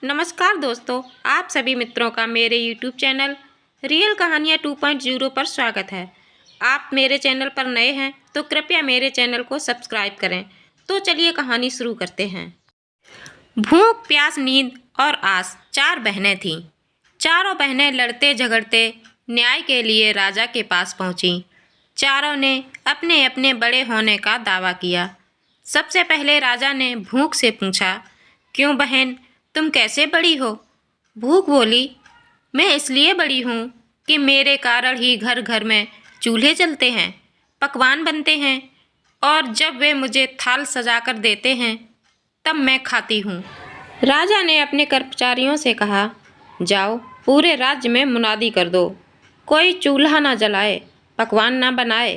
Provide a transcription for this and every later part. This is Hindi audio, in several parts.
नमस्कार दोस्तों, आप सभी मित्रों का मेरे YouTube चैनल रियल कहानियाँ 2.0 पर स्वागत है। आप मेरे चैनल पर नए हैं तो कृपया मेरे चैनल को सब्सक्राइब करें। तो चलिए कहानी शुरू करते हैं। भूख, प्यास, नींद और आस 4 बहनें थीं। चारों बहनें लड़ते झगड़ते न्याय के लिए राजा के पास पहुंचीं। चारों ने अपने अपने बड़े होने का दावा किया। सबसे पहले राजा ने भूख से पूछा, क्यों बहन, तुम कैसे बड़ी हो? भूख बोली, मैं इसलिए बड़ी हूँ कि मेरे कारण ही घर घर में चूल्हे जलते हैं, पकवान बनते हैं और जब वे मुझे थाल सजाकर देते हैं तब मैं खाती हूँ। राजा ने अपने कर्मचारियों से कहा, जाओ पूरे राज्य में मुनादी कर दो, कोई चूल्हा ना जलाए, पकवान ना बनाए,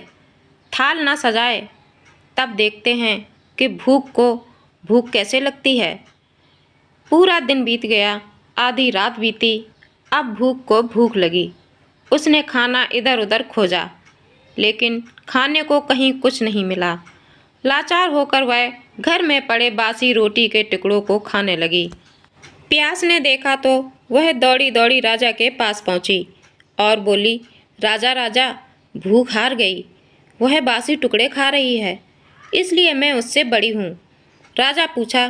थाल ना सजाए, तब देखते हैं कि भूख को भूख कैसे लगती है। पूरा दिन बीत गया, आधी रात बीती, अब भूख को भूख लगी। उसने खाना इधर उधर खोजा, लेकिन खाने को कहीं कुछ नहीं मिला। लाचार होकर वह घर में पड़े बासी रोटी के टुकड़ों को खाने लगी। प्यास ने देखा तो वह दौड़ी दौड़ी राजा के पास पहुंची और बोली, राजा राजा, भूख हार गई, वह बासी टुकड़े खा रही है, इसलिए मैं उससे बड़ी हूँ। राजा पूछा,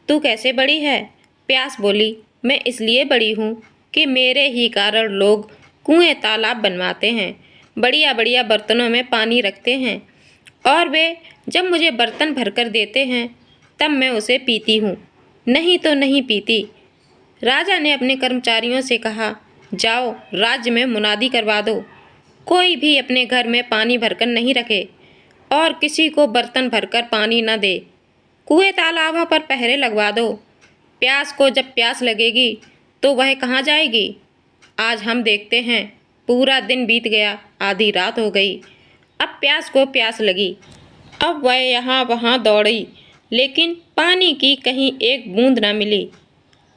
तू कैसे बड़ी है? प्यास बोली, मैं इसलिए बड़ी हूँ कि मेरे ही कारण लोग कुएं तालाब बनवाते हैं, बढ़िया बढ़िया बर्तनों में पानी रखते हैं और वे जब मुझे बर्तन भरकर देते हैं तब मैं उसे पीती हूँ, नहीं तो नहीं पीती। राजा ने अपने कर्मचारियों से कहा, जाओ राज्य में मुनादी करवा दो, कोई भी अपने घर में पानी भरकर नहीं रखे और किसी को बर्तन भरकर पानी न दे। कुएं तालाबों पर पहरे लगवा दो। प्यास को जब प्यास लगेगी तो वह कहाँ जाएगी? आज हम देखते हैं, पूरा दिन बीत गया, आधी रात हो गई, अब प्यास को प्यास लगी। अब वह यहाँ वहाँ दौड़ी, लेकिन पानी की कहीं एक बूंद न मिली।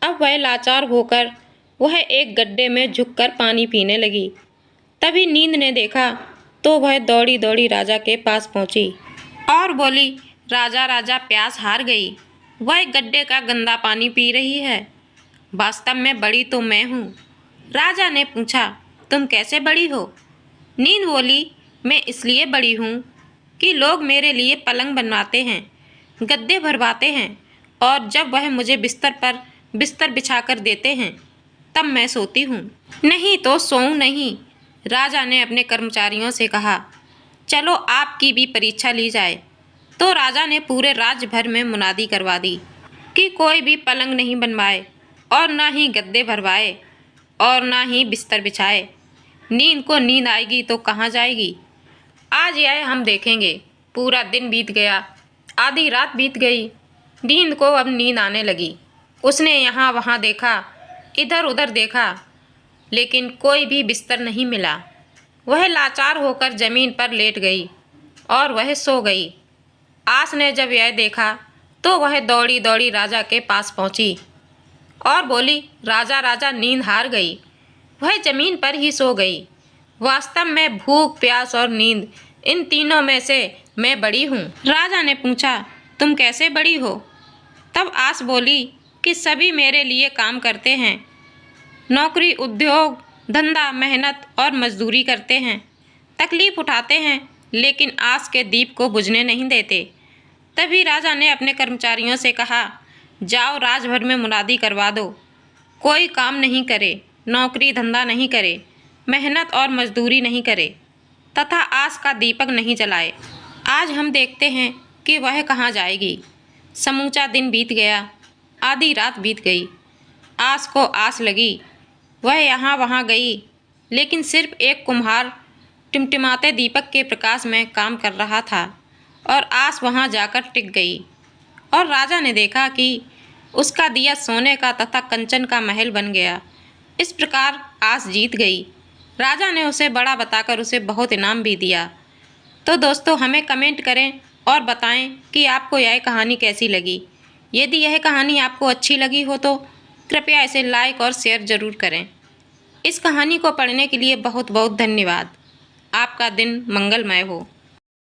अब वह लाचार होकर वह एक गड्ढे में झुककर पानी पीने लगी। तभी नींद ने देखा तो वह दौड़ी दौड़ी राजा के पास पहुँची और बोली, राजा राजा, प्यास हार गई, वह गड्ढे का गंदा पानी पी रही है, वास्तव में बड़ी तो मैं हूँ। राजा ने पूछा, तुम कैसे बड़ी हो? नींद बोली, मैं इसलिए बड़ी हूँ कि लोग मेरे लिए पलंग बनवाते हैं, गद्दे भरवाते हैं और जब वह मुझे बिस्तर पर बिस्तर बिछाकर देते हैं तब मैं सोती हूँ, नहीं तो सोऊं नहीं। राजा ने अपने कर्मचारियों से कहा, चलो आपकी भी परीक्षा ली जाए। तो राजा ने पूरे राज्य भर में मुनादी करवा दी कि कोई भी पलंग नहीं बनवाए और ना ही गद्दे भरवाए और ना ही बिस्तर बिछाए। नींद को नींद आएगी तो कहाँ जाएगी? आज यह हम देखेंगे। पूरा दिन बीत गया, आधी रात बीत गई, नींद को अब नींद आने लगी। उसने यहाँ वहाँ देखा, इधर उधर देखा, लेकिन कोई भी बिस्तर नहीं मिला। वह लाचार होकर जमीन पर लेट गई और वह सो गई। आस ने जब यह देखा तो वह दौड़ी दौड़ी राजा के पास पहुंची और बोली, राजा राजा, नींद हार गई, वह जमीन पर ही सो गई। वास्तव में भूख, प्यास और नींद, इन तीनों में से मैं बड़ी हूँ। राजा ने पूछा, तुम कैसे बड़ी हो? तब आस बोली कि सभी मेरे लिए काम करते हैं, नौकरी, उद्योग, धंधा, मेहनत और मजदूरी करते हैं, तकलीफ उठाते हैं, लेकिन आस के दीप को बुझने नहीं देते। तभी राजा ने अपने कर्मचारियों से कहा, जाओ राजभर में मुनादी करवा दो, कोई काम नहीं करे, नौकरी धंधा नहीं करे, मेहनत और मजदूरी नहीं करे तथा आस का दीपक नहीं जलाए। आज हम देखते हैं कि वह कहाँ जाएगी। समूचा दिन बीत गया, आधी रात बीत गई। आस को आस लगी, वह यहाँ वहाँ गई, लेकिन सिर्फ एक कुम्हार टिमटिमाते दीपक के प्रकाश में काम कर रहा था और आस वहाँ जाकर टिक गई। और राजा ने देखा कि उसका दिया सोने का तथा कंचन का महल बन गया। इस प्रकार आस जीत गई। राजा ने उसे बड़ा बताकर उसे बहुत इनाम भी दिया। तो दोस्तों, हमें कमेंट करें और बताएं कि आपको यह कहानी कैसी लगी। यदि यह कहानी आपको अच्छी लगी हो तो कृपया इसे लाइक और शेयर ज़रूर करें। इस कहानी को पढ़ने के लिए बहुत बहुत धन्यवाद। आपका दिन मंगलमय हो।